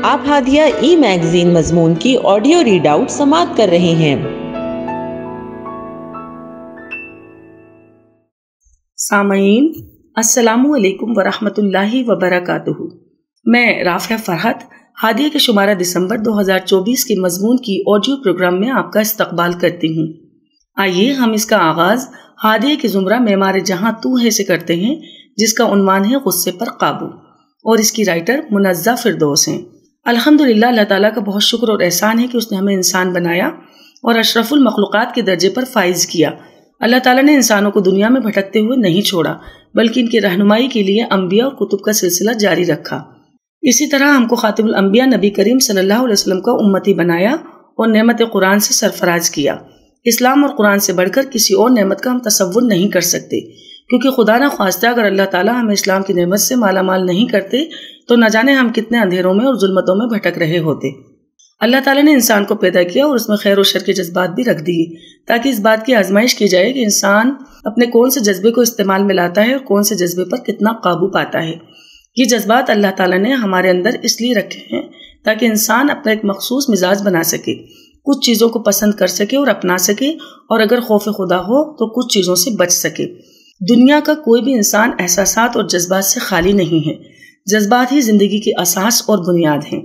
آپ ہادیہ ای میگزین مضمون کی آڈیو ریڈ آؤٹ سماعت کر رہے ہیں۔ سامعین السلام علیکم ورحمۃ اللہ وبرکاتہ۔ میں رافعہ فرحت ہادیہ کے شمارہ دسمبر 2024 کے مضمون کی آڈیو پروگرام میں آپ کا استقبال کرتی ہوں۔ آئیے ہم اس کا آغاز ہادیہ کے زمرہ معمار جہاں تو ہے سے کرتے ہیں، جس کا عنوان ہے غصے پر قابو، اور اس کی رائٹر منزہ فردوس ہیں۔ الحمدللہ، اللہ تعالیٰ کا بہت شکر اور احسان ہے کہ اس نے ہمیں انسان بنایا اور اشرف المخلوقات کے درجے پر فائز کیا۔ اللہ تعالیٰ نے انسانوں کو دنیا میں بھٹکتے ہوئے نہیں چھوڑا، بلکہ ان کی رہنمائی کے لیے انبیاء اور کتب کا سلسلہ جاری رکھا۔ اسی طرح ہم کو خاتم الانبیاء نبی کریم صلی اللہ علیہ وسلم کا امتی بنایا اور نعمت قرآن سے سرفراز کیا۔ اسلام اور قرآن سے بڑھ کر کسی اور نعمت کا ہم تصور نہیں کر سکتے، کیونکہ خدا نہ خواستہ اگر اللہ تعالیٰ ہمیں اسلام کی نعمت سے مالا مال نہیں کرتے تو نہ جانے ہم کتنے اندھیروں میں اور ظلمتوں میں بھٹک رہے ہوتے۔ اللہ تعالیٰ نے انسان کو پیدا کیا اور اس میں خیر و شر کے جذبات بھی رکھ دیے، تاکہ اس بات کی آزمائش کی جائے کہ انسان اپنے کون سے جذبے کو استعمال میں لاتا ہے اور کون سے جذبے پر کتنا قابو پاتا ہے۔ یہ جذبات اللہ تعالیٰ نے ہمارے اندر اس لیے رکھے ہیں تاکہ انسان اپنا ایک مخصوص مزاج بنا سکے، کچھ چیزوں کو پسند کر سکے اور اپنا سکے، اور اگر خوف خدا ہو تو کچھ چیزوں سے بچ سکے۔ دنیا کا کوئی بھی انسان احساسات اور جذبات سے خالی نہیں ہے۔ جذبات ہی زندگی کی اساس اور بنیاد ہیں۔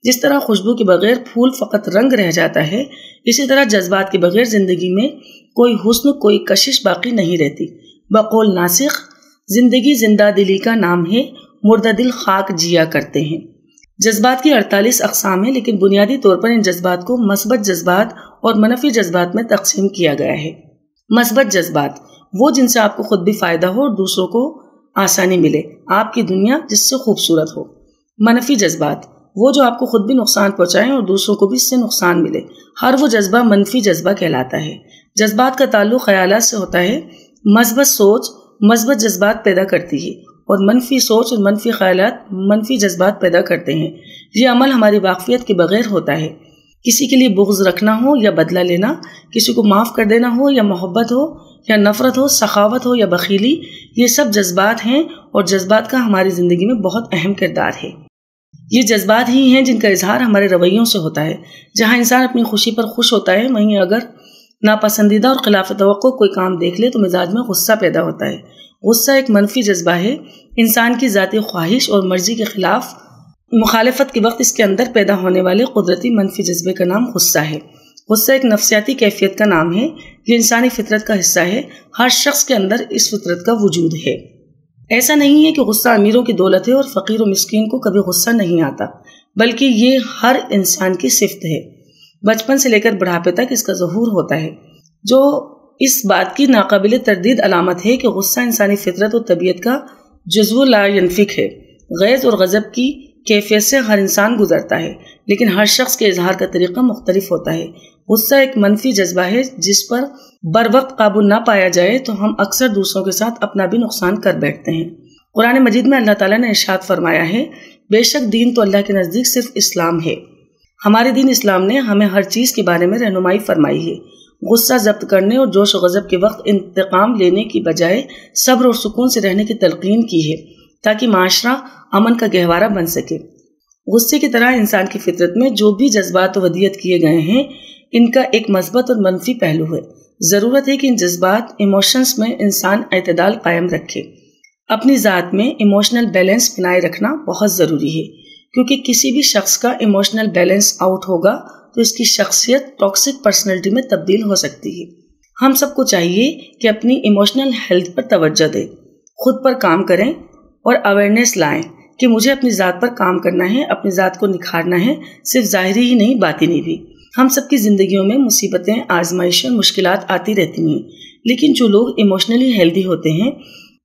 جس طرح خوشبو کے بغیر پھول فقط رنگ رہ جاتا ہے، اسی طرح جذبات کے بغیر زندگی میں کوئی حسن، کوئی کشش باقی نہیں رہتی۔ بقول ناسخ، زندگی زندہ دلی کا نام ہے، مردہ دل خاک جیا کرتے ہیں۔ جذبات کی 48 اقسام ہیں، لیکن بنیادی طور پر ان جذبات کو مثبت جذبات اور منفی جذبات میں تقسیم کیا گیا ہے۔ مثبت جذبات وہ جن سے آپ کو خود بھی فائدہ ہو اور دوسروں کو آسانی ملے، آپ کی دنیا جس سے خوبصورت ہو۔ منفی جذبات وہ جو آپ کو خود بھی نقصان پہنچائیں اور دوسروں کو بھی اس سے نقصان ملے۔ ہر وہ جذبہ منفی جذبہ کہلاتا ہے۔ جذبات کا تعلق خیالات سے ہوتا ہے۔ مثبت سوچ مثبت جذبات پیدا کرتی ہے اور منفی سوچ اور منفی خیالات منفی جذبات پیدا کرتے ہیں۔ یہ عمل ہماری واقفیت کے بغیر ہوتا ہے۔ کسی کے لیے بغض رکھنا ہو یا بدلہ لینا، کسی کو معاف کر دینا ہو یا محبت ہو یا نفرت ہو، سخاوت ہو یا بخیلی، یہ سب جذبات ہیں، اور جذبات کا ہماری زندگی میں بہت اہم کردار ہے۔ یہ جذبات ہی ہیں جن کا اظہار ہمارے رویوں سے ہوتا ہے۔ جہاں انسان اپنی خوشی پر خوش ہوتا ہے، وہیں اگر ناپسندیدہ اور خلاف توقع کوئی کام دیکھ لے تو مزاج میں غصہ پیدا ہوتا ہے۔ غصہ ایک منفی جذبہ ہے۔ انسان کی ذاتی خواہش اور مرضی کے خلاف مخالفت کے وقت اس کے اندر پیدا ہونے والے قدرتی منفی جذبے کا نام غصہ ہے۔ غصہ ایک نفسیاتی کیفیت کا نام ہے۔ یہ انسانی فطرت کا حصہ ہے۔ ہر شخص کے اندر اس فطرت کا وجود ہے۔ ایسا نہیں ہے کہ غصہ امیروں کی دولت ہے اور فقیر و مسکین کو کبھی غصہ نہیں آتا، بلکہ یہ ہر انسان کی صفت ہے۔ بچپن سے لے کر بڑھاپے تک اس کا ظہور ہوتا ہے، جو اس بات کی ناقابل تردید علامت ہے کہ غصہ انسانی فطرت و طبیعت کا جزو لا ینفک ہے۔ غیظ اور غضب کی کیفیت سے ہر انسان گزرتا ہے، لیکن ہر شخص کے اظہار کا طریقہ مختلف ہوتا ہے۔ غصہ ایک منفی جذبہ ہے جس پر بروقت قابو نہ پایا جائے تو ہم اکثر دوسروں کے ساتھ اپنا بھی نقصان کر بیٹھتے ہیں۔ قرآن مجید میں اللہ تعالیٰ نے ارشاد فرمایا ہے، بے شک دین تو اللہ کے نزدیک صرف اسلام ہے۔ ہمارے دین اسلام نے ہمیں ہر چیز کے بارے میں رہنمائی فرمائی ہے۔ غصہ ضبط کرنے اور جوش و غضب کے وقت انتقام لینے کی بجائے صبر اور سکون سے رہنے کی تلقین کی ہے، تاکہ معاشرہ امن کا گہوارہ بن سکے۔ غصے کی طرح انسان کی فطرت میں جو بھی جذبات ودیت کیے گئے ہیں، ان کا ایک مثبت اور منفی پہلو ہے۔ ضرورت ہے کہ ان جذبات ایموشنز میں انسان اعتدال قائم رکھے۔ اپنی ذات میں ایموشنل بیلنس بنائے رکھنا بہت ضروری ہے، کیونکہ کسی بھی شخص کا ایموشنل بیلنس آؤٹ ہوگا تو اس کی شخصیت ٹاکسک پرسنالٹی میں تبدیل ہو سکتی ہے۔ ہم سب کو چاہیے کہ اپنی ایموشنل ہیلتھ پر توجہ دیں، خود پر کام کریں اور اویئرنیس لائیں کہ مجھے اپنی ذات پر کام کرنا ہے، اپنی ذات کو نکھارنا ہے، صرف ظاہری ہی نہیں باطنی بھی۔ ہم سب کی زندگیوں میں مصیبتیں، آزمائشیں، مشکلات آتی رہتی ہیں، لیکن جو لوگ ایموشنلی ہیلدی ہوتے ہیں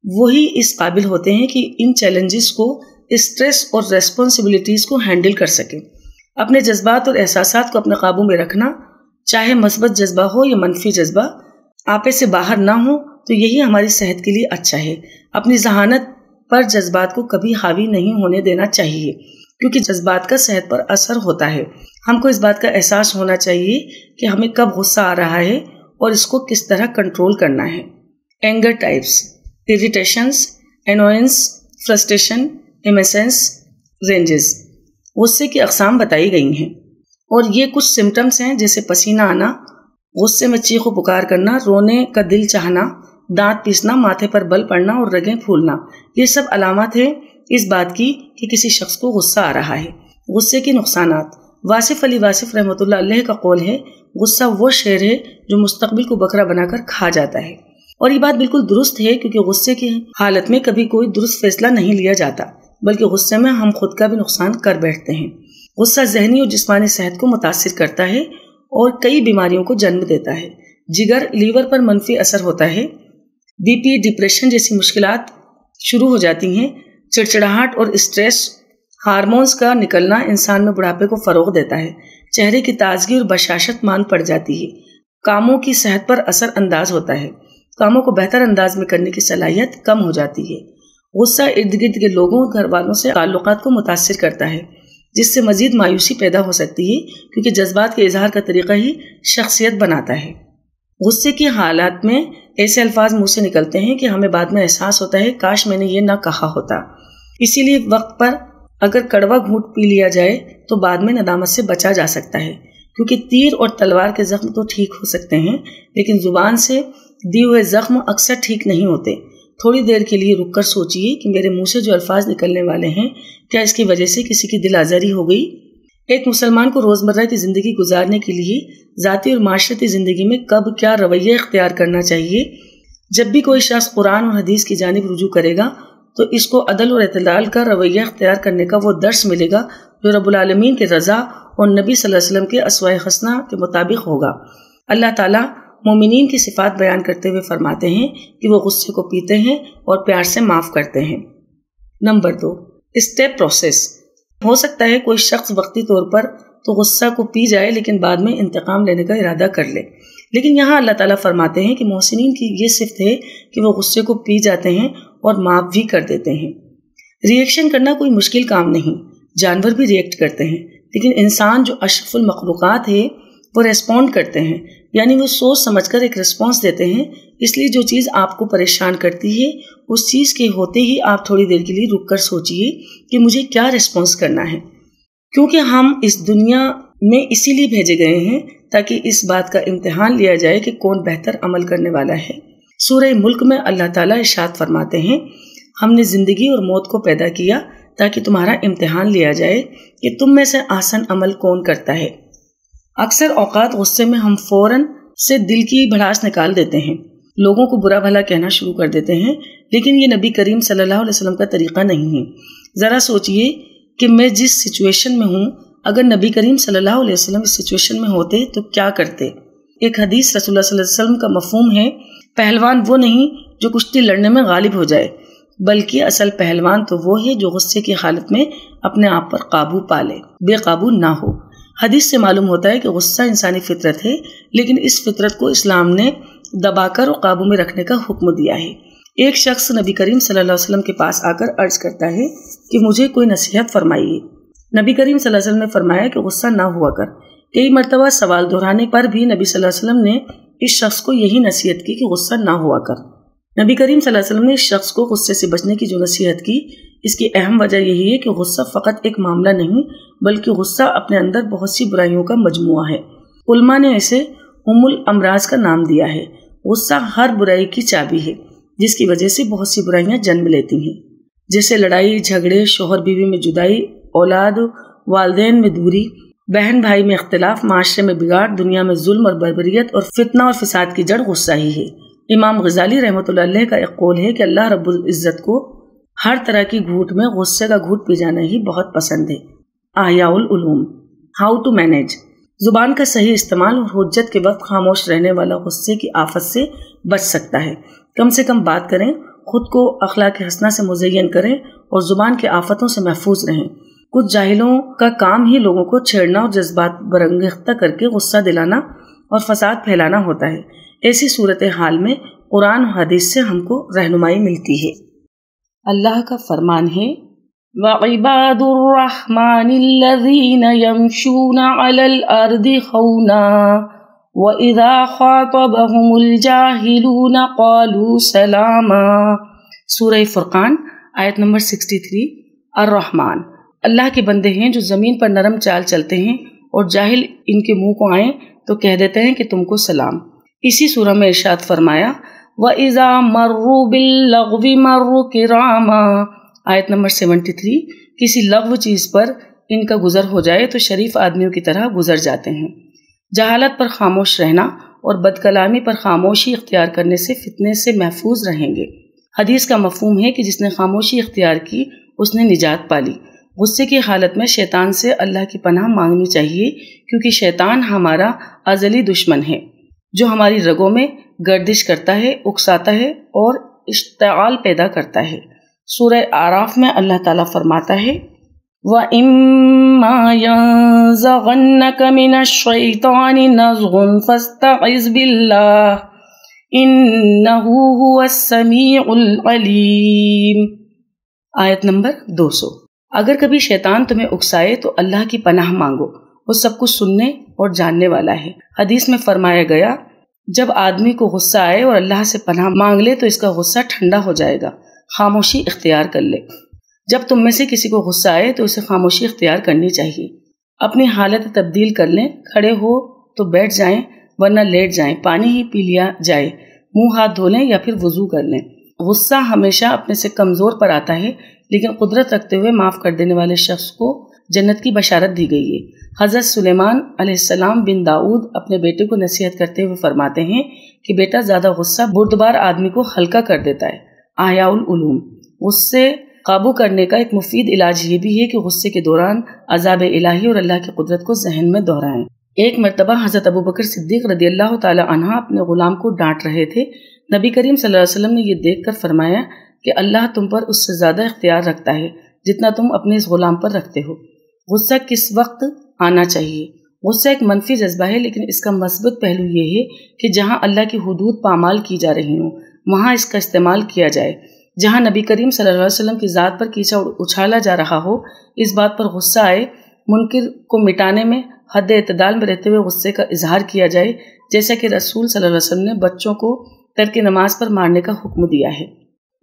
وہی اس قابل ہوتے ہیں کہ ان چیلنجز کو، اسٹریس اور ریسپانسبلٹیز کو ہینڈل کر سکیں۔ اپنے جذبات اور احساسات کو اپنے قابو میں رکھنا، چاہے مثبت جذبہ ہو یا منفی جذبہ، آپے سے باہر نہ ہو تو یہی ہماری صحت کے لیے اچھا ہے۔ اپنی ذہانت پر جذبات کو کبھی حاوی نہیں ہونے دینا چاہیے، کیونکہ جذبات کا صحت پر اثر ہوتا ہے۔ ہم کو اس بات کا احساس ہونا چاہیے کہ ہمیں کب غصہ آ رہا ہے اور اس کو کس طرح کنٹرول کرنا ہے۔ Anger types: irritations, annoyance, frustration, impatience, ranges. غصے کی اقسام بتائی گئی ہیں اور یہ کچھ سمٹمز ہیں جیسے پسینہ آنا، غصے میں چیخ و پکار کرنا، رونے کا دل چاہنا، دانت پیسنا، ماتھے پر بل پڑنا اور رگیں پھولنا۔ یہ سب علامات ہیں اس بات کی کہ کسی شخص کو غصہ آ رہا ہے۔ غصے کے نقصانات۔ واصف علی واصف رحمۃ اللہ علیہ کا قول ہے، غصہ وہ شیر ہے جو مستقبل کو بکرا بنا کر کھا جاتا ہے، اور یہ بات بالکل درست ہے کیونکہ غصے کی حالت میں کبھی کوئی درست فیصلہ نہیں لیا جاتا، بلکہ غصے میں ہم خود کا بھی نقصان کر بیٹھتے ہیں۔ غصہ ذہنی اور جسمانی صحت کو متاثر کرتا ہے اور کئی بیماریوں کو جنم دیتا ہے۔ جگر، لیور پر منفی اثر ہوتا ہے، بی پی، ڈپریشن جیسی مشکلات شروع ہو جاتی ہیں۔ چڑچڑاہٹ اور اسٹریس ہارمونز کا نکلنا انسان میں بڑھاپے کو فروغ دیتا ہے۔ چہرے کی تازگی اور بشاشت مان پڑ جاتی ہے۔ کاموں کی صحت پر اثر انداز ہوتا ہے۔ کاموں کو بہتر انداز میں کرنے کی صلاحیت کم ہو جاتی ہے۔ غصہ ارد گرد کے لوگوں اور گھر والوں سے تعلقات کو متاثر کرتا ہے، جس سے مزید مایوسی پیدا ہو سکتی ہے کیونکہ جذبات کے اظہار کا طریقہ ہی شخصیت بناتا ہے۔ غصے کی حالات میں ایسے الفاظ منہ سے نکلتے ہیں کہ ہمیں بعد میں احساس ہوتا ہے کاش میں نے یہ نہ کہا ہوتا۔ اسی لیے وقت پر اگر کڑوا گھونٹ پی لیا جائے تو بعد میں ندامت سے بچا جا سکتا ہے، کیونکہ تیر اور تلوار کے زخم تو ٹھیک ہو سکتے ہیں لیکن زبان سے دیے ہوئے زخم اکثر ٹھیک نہیں ہوتے۔ تھوڑی دیر کے لیے رک کر سوچئے کہ میرے منہ سے جو الفاظ نکلنے والے ہیں کیا اس کی وجہ سے کسی کی دل آزاری ہو گئی؟ ایک مسلمان کو روزمرہ کی زندگی گزارنے کے لیے ذاتی اور معاشرتی زندگی میں کب کیا رویہ اختیار کرنا چاہیے؟ جب بھی کوئی شخص قرآن اور حدیث کی جانب رجوع کرے گا تو اس کو عدل اور اعتدال کا رویہ اختیار کرنے کا وہ درس ملے گا جو رب العالمین کے رضا اور نبی صلی اللہ علیہ وسلم کے اسوہ حسنہ کے مطابق ہوگا۔ اللہ تعالیٰ مومنین کی صفات بیان کرتے ہوئے فرماتے ہیں کہ وہ غصے کو پیتے ہیں اور پیار سے معاف کرتے ہیں۔ Number 2، step process. ہو سکتا ہے کوئی شخص وقتی طور پر تو غصہ کو پی جائے لیکن بعد میں انتقام لینے کا ارادہ کر لے، لیکن یہاں اللہ تعالیٰ فرماتے ہیں کہ محسنین کی یہ صفت ہے کہ وہ غصے کو پی جاتے ہیں اور معاف بھی کر دیتے ہیں۔ ری ایکشن کرنا کوئی مشکل کام نہیں، جانور بھی ری ایکٹ کرتے ہیں، لیکن انسان جو اشرف المخلوقات ہے وہ ریسپونڈ کرتے ہیں، یعنی وہ سوچ سمجھ کر ایک رسپانس دیتے ہیں۔ اس لیے جو چیز آپ کو پریشان کرتی ہے اس چیز کے ہوتے ہی آپ تھوڑی دیر کے لیے رک کر سوچئے کہ مجھے کیا رسپانس کرنا ہے، کیونکہ ہم اس دنیا میں اسی لیے بھیجے گئے ہیں تاکہ اس بات کا امتحان لیا جائے کہ کون بہتر عمل کرنے والا ہے۔ سورہ ملک میں اللہ تعالیٰ ارشاد فرماتے ہیں، ہم نے زندگی اور موت کو پیدا کیا تاکہ تمہارا امتحان لیا جائے کہ تم میں سے احسن عمل کون کرتا ہے۔ اکثر اوقات غصے میں ہم فوراً سے دل کی بھڑاس نکال دیتے ہیں، لوگوں کو برا بھلا کہنا شروع کر دیتے ہیں، لیکن یہ نبی کریم صلی اللہ علیہ وسلم کا طریقہ نہیں ہے۔ ذرا سوچئے کہ میں جس سچویشن میں ہوں، اگر نبی کریم صلی اللہ علیہ وسلم اس سچویشن میں ہوتے تو کیا کرتے؟ ایک حدیث رسول اللہ صلی اللہ علیہ وسلم کا مفہوم ہے، پہلوان وہ نہیں جو کشتی لڑنے میں غالب ہو جائے، بلکہ اصل پہلوان تو وہ ہے جو غصے کی حالت میں اپنے آپ پر قابو پالے، بے قابو نہ ہو۔ حدیث سے معلوم ہوتا ہے کہ غصہ انسانی فطرت ہے، لیکن اس فطرت کو اسلام نے دبا کر اور قابو میں رکھنے کا حکم دیا ہے۔ ایک شخص نبی کریم صلی اللہ علیہ وسلم کے پاس آ کر عرض کرتا ہے کہ مجھے کوئی نصیحت فرمائیے۔ نبی کریم صلی اللہ علیہ وسلم نے فرمایا کہ غصہ نہ ہوا کر۔ کئی مرتبہ سوال دہرانے پر بھی نبی صلی اللہ علیہ وسلم نے اس شخص کو یہی نصیحت کی کہ غصہ نہ ہوا کر۔ نبی کریم صلی اللہ علیہ وسلم نے اس شخص کو غصے سے بچنے کی جو نصیحت کی، اس کی اہم وجہ یہی ہے کہ غصہ فقط ایک معاملہ نہیں بلکہ غصہ اپنے اندر بہت سی برائیوں کا مجموعہ ہے۔ علماء نے اسے الامراض کا نام دیا ہے۔ غصہ ہر برائی کی چابی ہے جس کی وجہ سے بہت سی برائیاں جنم لیتی ہیں، جیسے لڑائی جھگڑے، شوہر بیوی میں جدائی، اولاد والدین میں دوری، بہن بھائی میں اختلاف، معاشرے میں بگاڑ، دنیا میں ظلم اور بربریت اور فتنہ اور فساد کی جڑ غصہ ہی ہے۔ امام غزالی رحمۃ اللہ علیہ کا ایک قول ہے کہ اللہ رب العزت کو ہر طرح کی گھوٹ میں غصے کا گھوٹ پی جانا ہی بہت پسند ہے۔ احیاء العلوم، ہاؤ ٹو مینیج۔ زبان کا صحیح استعمال اور حجت کے وقت خاموش رہنے والا غصے کی آفت سے بچ سکتا ہے۔ کم سے کم بات کریں، خود کو اخلاق حسنہ سے مزین کریں اور زبان کے آفتوں سے محفوظ رہیں۔ کچھ جاہلوں کا کام ہی لوگوں کو چھیڑنا اور جذبات برانگیختہ کر کے غصہ دلانا اور فساد پھیلانا ہوتا ہے۔ ایسی صورتحال میں قرآن و حدیث سے ہم کو رہنمائی ملتی ہے۔ اللہ کا فرمان ہے، وَعِبَادُ الرَّحْمَنِ الَّذِينَ يَمْشُونَ عَلَى الْأَرْضِ هَوْنًا وَإِذَا خَاطَبَهُمُ الْجَاهِلُونَ قَالُوا سَلَامًا۔ سورہ فرقان آیت نمبر 63۔ الرحمن، اللہ کے بندے ہیں جو زمین پر نرم چال چلتے ہیں اور جاہل ان کے منہ کو آئیں تو کہہ دیتے ہیں کہ تم کو سلام۔ اسی سورہ میں ارشاد فرمایا وَإِذَا مَرُّوا بِاللَّغْوِ مَرُّوا كِرَامًا، آیت نمبر 73۔ کسی لغو چیز پر ان کا گزر ہو جائے تو شریف آدمیوں کی طرح گزر جاتے ہیں۔ جہالت پر خاموش رہنا اور بد کلامی پر خاموشی اختیار کرنے سے فتنے سے محفوظ رہیں گے۔ حدیث کا مفہوم ہے کہ جس نے خاموشی اختیار کی اس نے نجات پالی۔ غصے کی حالت میں شیطان سے اللہ کی پناہ مانگنی چاہیے، کیونکہ شیطان ہمارا ازلی دشمن ہے جو ہماری رگوں میں گردش کرتا ہے، اکساتا ہے اور اشتعال پیدا کرتا ہے۔ سورہ اعراف میں اللہ تعالیٰ فرماتا ہے وَإِمَّا يَنزَغَنَّكَ مِنَ الشَّيْطَانِ نَزْغٌ فَاسْتَعِذْ بِاللَّهِ إِنَّهُ هُوَ السَّمِيعُ الْعَلِيمُ، آیت نمبر 200۔ اگر کبھی شیطان تمہیں اکسائے تو اللہ کی پناہ مانگو، وہ سب کچھ سننے اور جاننے والا ہے۔ حدیث میں فرمایا گیا جب آدمی کو غصہ آئے اور اللہ سے پناہ مانگ لے تو اس کا غصہ ٹھنڈا ہو جائے گا، خاموشی اختیار کر لے۔ جب تم میں سے کسی کو غصہ آئے تو اسے خاموشی اختیار کرنی چاہیے، اپنی حالت تبدیل کر لیں، کھڑے ہو تو بیٹھ جائیں ورنہ لیٹ جائیں، پانی ہی پی لیا جائے، منہ ہاتھ دھو لیں یا پھر وضو کر لیں۔ غصہ ہمیشہ اپنے سے کمزور پر آتا ہے، لیکن قدرت رکھتے ہوئے معاف کر دینے والے شخص کو جنت کی بشارت دی گئی ہے۔ حضرت سلیمان علیہ السلام بن داؤد اپنے بیٹے کو نصیحت کرتے ہوئے فرماتے ہیں کہ بیٹا زیادہ غصہ بردبار آدمی کو ہلکا کر دیتا ہے۔ احیاء العلوم۔ غصے قابو کرنے کا ایک مفید علاج یہ بھی ہے کہ غصے کے دوران عذاب الہی اور اللہ کی قدرت کو ذہن میں دہرائیں۔ ایک مرتبہ حضرت ابوبکر صدیق رضی اللہ تعالی عنہ اپنے غلام کو ڈانٹ رہے تھے۔ نبی کریم صلی اللہ علیہ وسلم نے یہ دیکھ کر فرمایا کہ اللہ تم پر اس سے زیادہ اختیار رکھتا ہے جتنا تم اپنے اس غلام پر رکھتے ہو۔ غصہ کس وقت آنا چاہیے؟ غصہ ایک منفی جذبہ ہے، لیکن اس کا مثبت پہلو یہ ہے کہ جہاں اللہ کی حدود پامال کی جا رہی ہوں وہاں اس کا استعمال کیا جائے۔ جہاں نبی کریم صلی اللہ علیہ وسلم کی ذات پر کیچڑ اچھالا جا رہا ہو، اس بات پر غصہ آئے، منکر کو مٹانے میں حد اعتدال میں رہتے ہوئے غصے کا اظہار کیا جائے، جیسا کہ رسول صلی اللہ علیہ وسلم نے بچوں کو ترک نماز پر مارنے کا حکم دیا ہے۔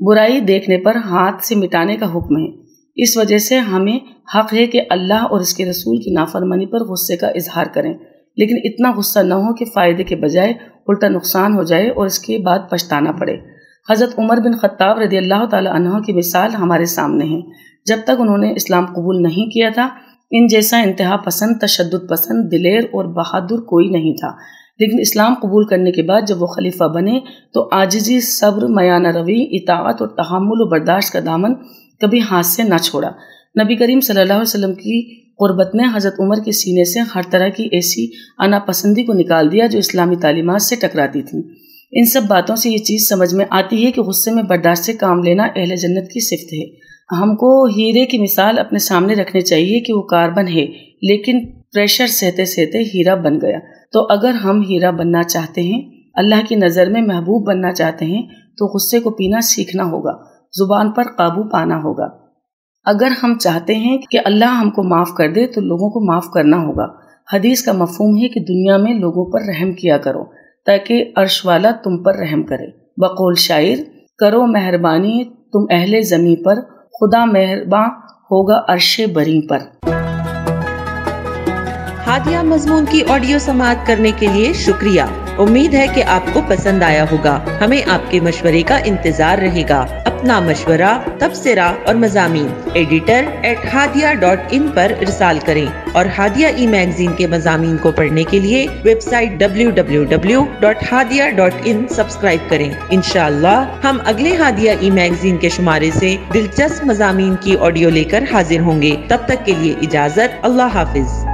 برائی دیکھنے پر ہاتھ سے مٹانے کا حکم ہے۔ اس وجہ سے ہمیں حق ہے کہ اللہ اور اس کے رسول کی نافرمانی پر غصے کا اظہار کریں، لیکن اتنا غصہ نہ ہو کہ فائدے کے بجائے الٹا نقصان ہو جائے اور اس کے بعد پچھتانا پڑے۔ حضرت عمر بن خطاب رضی اللہ تعالی عنہ کی مثال ہمارے سامنے ہے۔ جب تک انہوں نے اسلام قبول نہیں کیا تھا، ان جیسا انتہا پسند، تشدد پسند، دلیر اور بہادر کوئی نہیں تھا، لیکن اسلام قبول کرنے کے بعد جب وہ خلیفہ بنے تو عاجزی، صبر، میانہ روی، اطاعت اور تحمل و برداشت کا دامن کبھی ہاتھ سے نہ چھوڑا۔ نبی کریم صلی اللہ علیہ وسلم کی قربت نے حضرت عمر کے سینے سے ہر طرح کی ایسی انا پسندی کو نکال دیا جو اسلامی تعلیمات سے ٹکراتی تھی۔ ان سب باتوں سے یہ چیز سمجھ میں آتی ہے کہ غصے میں برداشت سے کام لینا اہل جنت کی صفت ہے۔ ہم کو ہیرے کی مثال اپنے سامنے رکھنے چاہیے کہ وہ کاربن ہے، لیکن پریشر سہتے سہتے ہیرا بن گیا۔ تو اگر ہم ہیرا بننا چاہتے ہیں، اللہ کی نظر میں محبوب بننا چاہتے ہیں، تو غصے کو پینا سیکھنا ہوگا، زبان پر قابو پانا ہوگا۔ اگر ہم چاہتے ہیں کہ اللہ ہم کو معاف کر دے تو لوگوں کو معاف کرنا ہوگا۔ حدیث کا مفہوم ہے کہ دنیا میں لوگوں پر رحم کیا کرو تاکہ عرش والا تم پر رحم کرے۔ بقول شاعر، کرو مہربانی تم اہل زمین پر، خدا مہرباں ہوگا عرش بری پر۔ ہادیہ مضمون کی آڈیو سماعت کرنے کے لیے شکریہ۔ امید ہے کہ آپ کو پسند آیا ہوگا۔ ہمیں آپ کے مشورے کا انتظار رہے گا۔ اپنا مشورہ، تبصرہ اور مضامین editor@hadia.in پر ارسال کریں اور ہادیہ ای میگزین کے مضامین کو پڑھنے کے لیے ویب سائٹ www.hadia.in سبسکرائب کریں۔ انشاءاللہ ہم اگلے ہادیہ ای میگزین کے شمارے سے دلچسپ مضامین کی آڈیو لے کر حاضر ہوں گے۔ تب تک کے لیے اجازت، اللہ حافظ۔